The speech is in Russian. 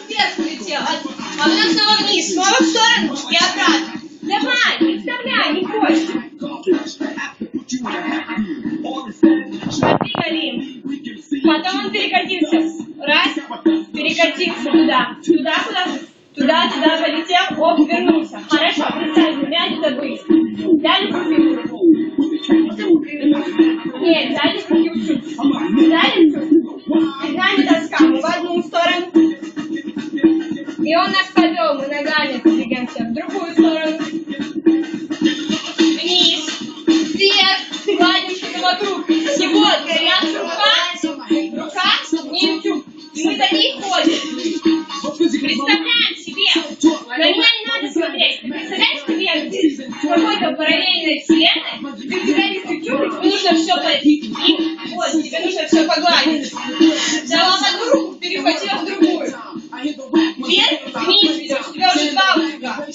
вверх улетел, а потом снова вниз, снова в сторону и обратно. Давай, представляй, не бойся. Смотри, Галин. Потом он перекатился. Раз, перекатился туда. Туда, куда? Туда, туда полетел, оп, вернулся. Хорошо, представь, мяч забыть. Взяли фигуру. Нет, взяли фигуру. Взяли ногами таскаем в одну сторону. И он нас повел, мы ногами двигаемся в другую сторону. Вниз, вверх, гладим что-то вокруг. И вот, горят рука, не YouTube. И мы за ней ходим. Представляем себе. На меня не надо смотреть. Ты представляешь себе в какой-то параллельной вселенной? Ты взяли YouTube, тебе нужно все пойти. Вот, тебе нужно все погладить. Взяла в одну руку, перехватила в другую. Вверх, вниз ведешь. У тебя уже два утюга.